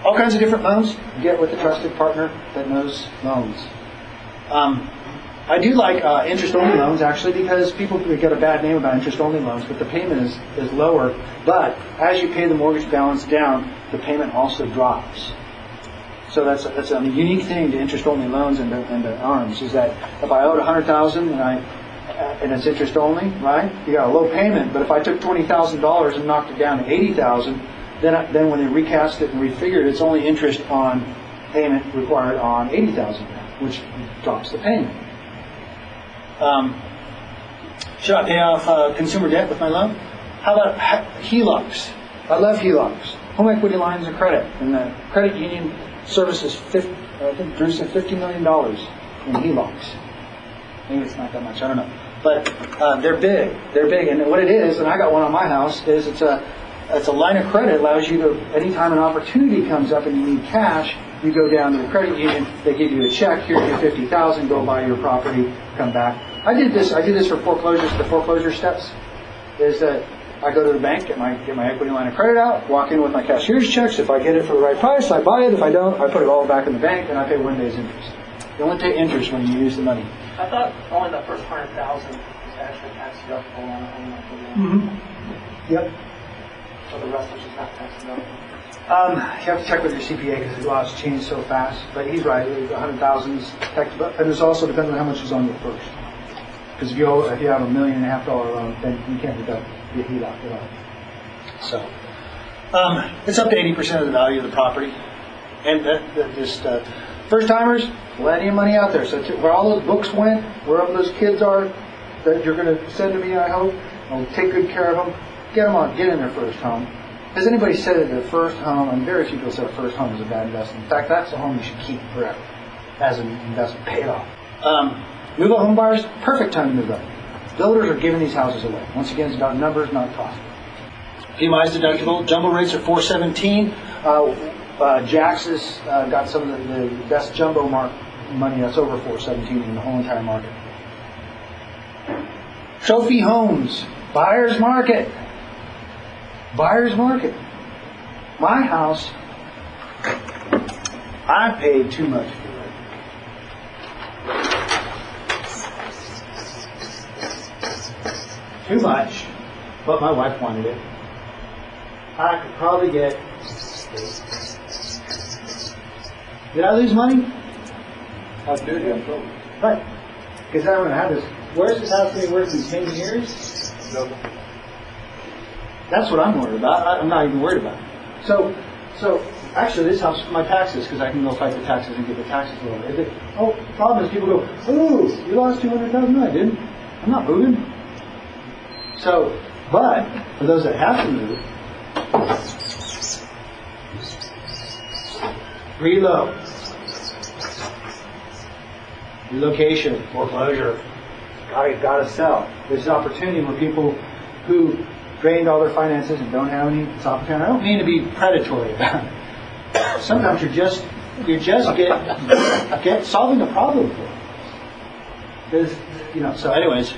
all kinds of different loans. Get with a trusted partner that knows loans. I do like interest-only loans, actually, because people get a bad name about interest-only loans, but the payment is lower. But as you pay the mortgage balance down, the payment also drops. So that's a unique thing to interest-only loans and to ARMs, is that if I owed $100,000 and it's interest-only, right? You got a low payment, but if I took $20,000 and knocked it down to $80,000, then when they recast it and refigured, it's only interest on payment required on $80,000, which drops the payment. Should I pay off consumer debt with my loan? How about HELOCs? I love HELOCs. Home equity lines of credit. And the credit union services, I think Drew said $50 million in HELOCs. Maybe it's not that much, I don't know. But they're big. They're big. And what it is, and I got one on my house, is it's a line of credit. Allows you to, anytime an opportunity comes up and you need cash, you go down to the credit union, they give you a check, here's your $50,000, go buy your property, come back. I do this for foreclosures. The foreclosure steps is that I go to the bank, get my equity line of credit out, walk in with my cashier's checks. If I get it for the right price, I buy it. If I don't, I put it all back in the bank and I pay 1 day's interest. You only pay interest when you use the money. I thought only the first 100,000 is actually tax deductible on a home equity line. Mm-hmm. Yep. So the rest is just not tax deductible. You have to check with your CPA because the laws change so fast. But he's right. 100,000 is tax, and it's also depending on how much is on your first. Because if you have $1.5 million loan, then you can't deduct your HELOC at all. So it's up to 80% of the value of the property. And just first timers, plenty of money out there. So where all those books went, wherever those kids are that you're going to send to me, I hope, I'll take good care of them. Get them on, get in their first home. Has anybody said that their first home, and very few people say their first home is a bad investment. In fact, that's the home you should keep forever as an investment, pay it off. Move-up home buyers, perfect time to move up. Builders are giving these houses away. Once again, it's about numbers, not cost. PMI is deductible. Jumbo rates are $417. Jax has got some of the best jumbo money that's over $417 in the whole entire market. Trophy homes, buyer's market. Buyer's market. My house, I paid too much for it. Too much, but my wife wanted it. I could probably get. Did I lose money? How did you? I'm told. Right. Because I don't have this. Where's this house going to be worth in 10 years? No. That's what I'm worried about. I'm not even worried about it. So actually, this helps my taxes because I can go fight the taxes and get the taxes lower. The problem is people go, "Oh, you lost $200,000." No, I didn't. I'm not moving. So, but for those that have to move, relocation, foreclosure, gotta sell. There's an opportunity where people who drained all their finances and don't have any, it's opportunity. I don't mean to be predatory about it. Sometimes you're just get solving the problem for them. Because so anyways.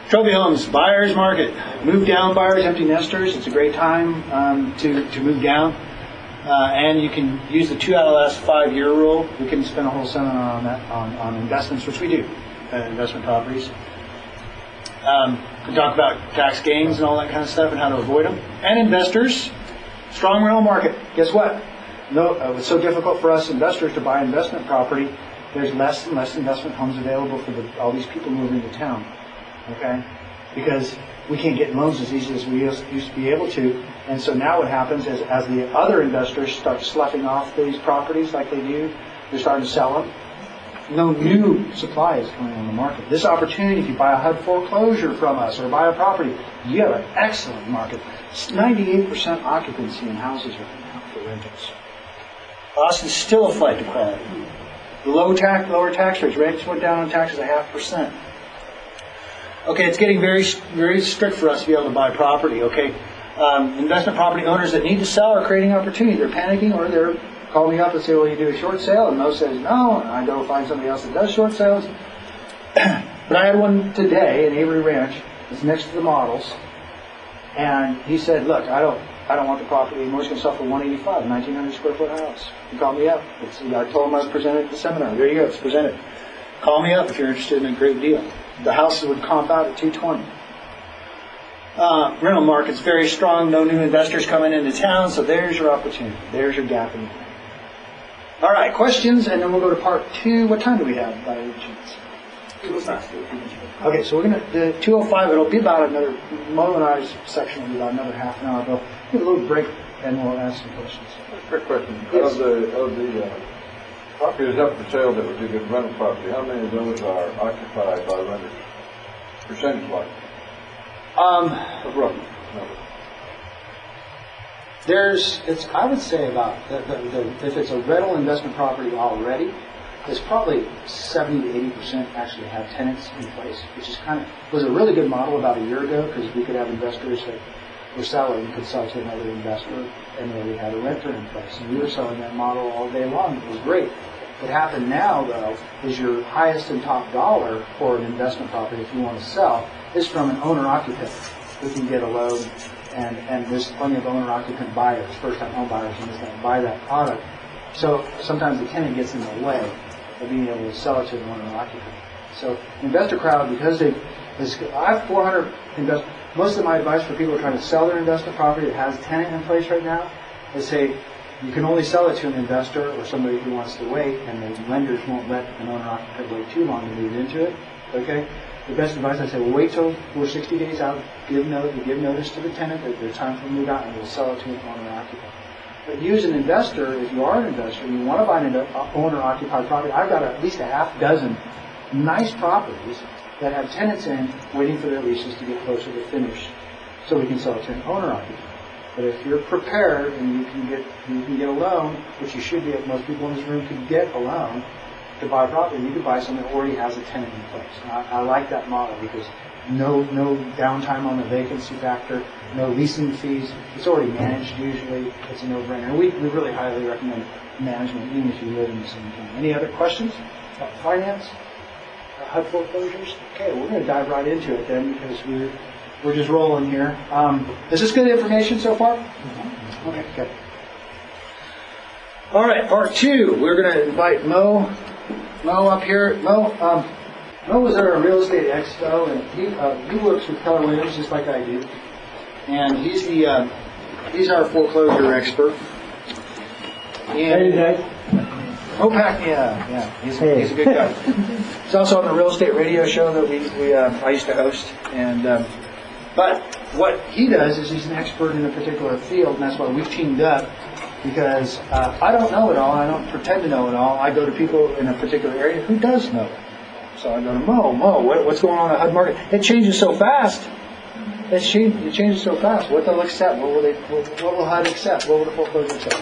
Trophy homes, buyer's market, move down buyers, empty nesters. It's a great time to move down, and you can use the 2 out of the last 5 year rule. We can spend a whole seminar on that on investments, which we do, investment properties. We talk about tax gains and all that kind of stuff and how to avoid them. And investors, strong rental market. Guess what? It's so difficult for us investors to buy investment property. There's less and less investment homes available for all these people moving to town. Okay, because we can't get loans as easy as we used to be able to, and so now what happens is as the other investors start sloughing off these properties like they do, they're starting to sell them. No new supply is coming on the market. This opportunity, if you buy a HUD foreclosure from us or buy a property, you have an excellent market. It's 98% occupancy in houses right now for rentals. Austin's still a flight to quality. The lower tax rates went down on taxes 0.5%. Okay, it's getting very, very strict for us to be able to buy property. Okay, investment property owners that need to sell are creating opportunity. They're panicking, or they're calling me up and say, "Well, you do a short sale," and Mo says, "No," and I go find somebody else that does short sales. But I had one today in Avery Ranch. It's next to the models, and he said, "Look, I don't want the property anymore. It's going to sell for $185, 1,900 square foot house. You call me up. I told them I was presented at the seminar. There you go. It's presented. Call me up if you're interested in a great deal. The house would comp out at 220. Rental market's very strong. No new investors coming into town, so there's your opportunity. There's your gap in the plan. All right, questions, and then we'll go to part 2. What time do we have by any chance? Okay, so we're going to, the 2:05, it'll be about another, Mo and I's section will be about another half an hour. We'll give a little break, and we'll ask some questions. Quick question. Yes. Of the properties up for sale that would be good rental property, how many of those are occupied by renters? Percentage-wise? Roughly. I would say about, if it's a rental investment property already, it's probably 70 to 80% actually have tenants in place, which is was a really good model about a year ago, because we could have investors that were selling, could sell to another investor, and then we had a renter in place. And we were selling that model all day long. It was great. What happened now, though, is your highest and top dollar for an investment property, if you want to sell, is from an owner-occupant who can get a loan, and there's plenty of owner-occupant buyers, first-time home buyers, and that buy that product. So sometimes the tenant gets in the way of being able to sell it to an owner-occupant. So investor crowd, because I have 400 investors. Most of my advice for people who are trying to sell their investment property that has a tenant in place right now is say, you can only sell it to an investor or somebody who wants to wait, and the lenders won't let an owner-occupant wait too long to move into it. Okay? The best advice, I say, well, wait till we're 60 days out, give notice to the tenant that there's time for move out, and we'll sell it to an owner-occupant. But you as an investor, if you are an investor, you want to buy an owner-occupied property. I've got at least a half dozen nice properties that have tenants in, waiting for their leases to get closer to finish, so we can sell it to an owner-occupant. But if you're prepared and you can get a loan, which you should be, most people in this room could get a loan to buy a property, you could buy something that already has a tenant in place. And I like that model because no downtime on the vacancy factor, no leasing fees. It's already managed usually. It's a no-brainer. And we really highly recommend management, even if you live in the same town. Any other questions about finance? HUD foreclosures? Okay, we're going to dive right into it then, because we're just rolling here. Is this good information so far? Mm-hmm. Okay, good. All right, part 2. We're going to invite Mo up here. Mo was at our real estate expo, and he works with Keller Williams just like I do, and he's our foreclosure expert. And yeah, he's a good guy. He's also on the real estate radio show that I used to host, and but what he does is he's an expert in a particular field, and that's why we've teamed up. Because I don't know it all, and I don't pretend to know it all. I go to people in a particular area who does know it. So I go to Mo, what's going on in the HUD market? It changes so fast. It changes so fast. What they'll accept? What will HUD accept? What will the foreclosure accept?